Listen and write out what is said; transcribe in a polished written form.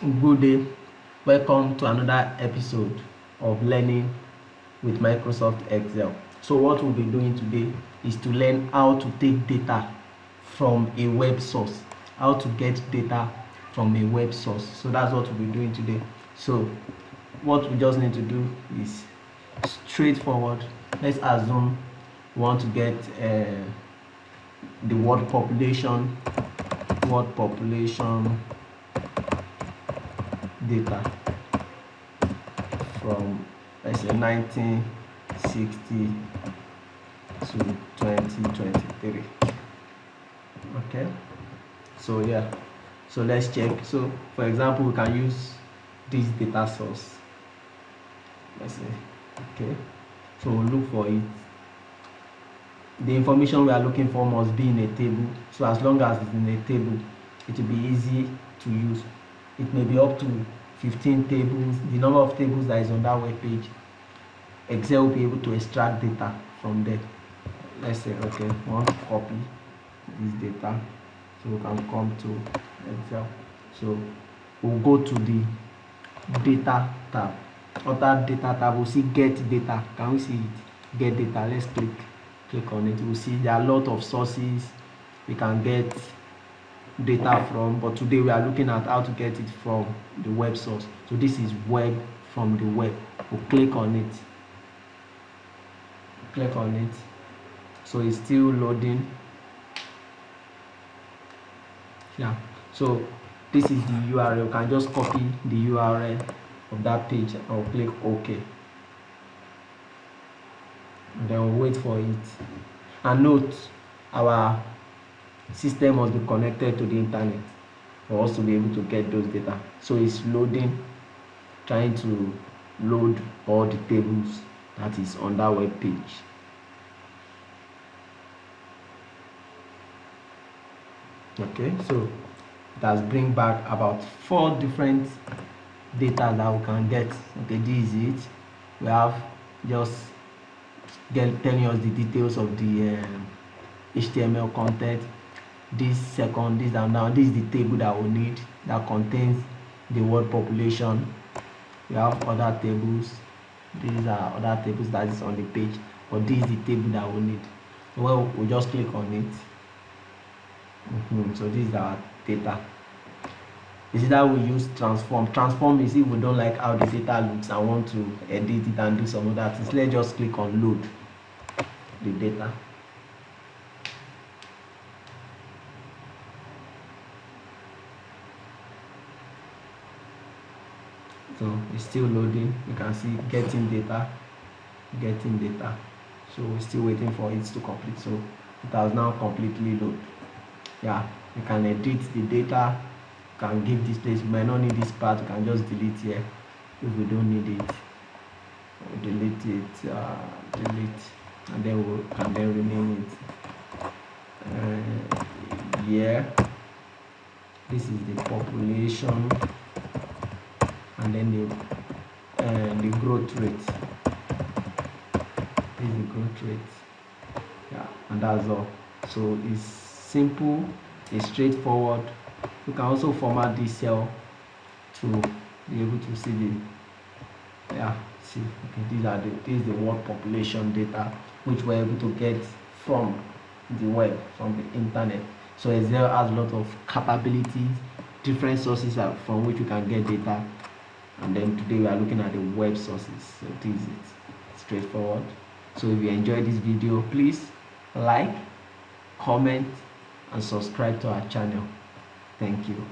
Good day, welcome to another episode of Learning with Microsoft Excel. So what we'll be doing today is to learn how to take data from a web source, how to get data from a web source. So that's what we'll be doing today. So what we just need to do is straightforward. Let's assume we want to get the world population data from, let's say, 1960 to 2023. Okay, so yeah, so let's check. So for example, we can use this data source. Let's say, okay, so we'll look for it. The information we are looking for must be in a table. So as long as it's in a table, it will be easy to use. It may be up to 15 tables, the number of tables that is on that web page. Excel will be able to extract data from there. Let's say, okay, we want to copy this data, so we can come to Excel. So we'll go to the data tab. Under data tab, we'll see get data. Can we see it? Get data. Let's click on it. We'll see there are a lot of sources we can get data from, but today we are looking at how to get it from the web source. So this is web from the web. We'll click on it. So it's still loading. Yeah, so this is the URL. You can just copy the URL of that page and click OK, and then we'll wait for it. And note, our system must be connected to the internet for us to be able to get those data. So it's loading, trying to load all the tables that is on that web page. Okay, so it has bring back about 4 different data that we can get. Okay, this is it. We have just telling us the details of the HTML content. This and now this is the table that we need that contains the world population. We have other tables. These are other tables that is on the page, but this is the table that we need. Well, we just click on it. So this is our data. This is how we use transform. Transform is if we don't like how the data looks and want to edit it and do some other things. Let's just click on load the data. So it's still loading. You can see getting data. So we're still waiting for it to complete. So it has now completely loaded. Yeah, you can edit the data. You can give this place. You might not need this part. You can just delete here if we don't need it. We'll delete it. And then we can rename it. Yeah. This is the population. And then the growth rate. This is the growth rate. Yeah, and that's all. So it's simple, it's straightforward. You can also format this cell to be able to see the this is the world population data which we're able to get from the web, from the internet. So Excel has a lot of capabilities, different sources from which we can get data. And then today we are looking at the web sources. So this is it. Straightforward. So if you enjoyed this video, please like, comment, and subscribe to our channel. Thank you.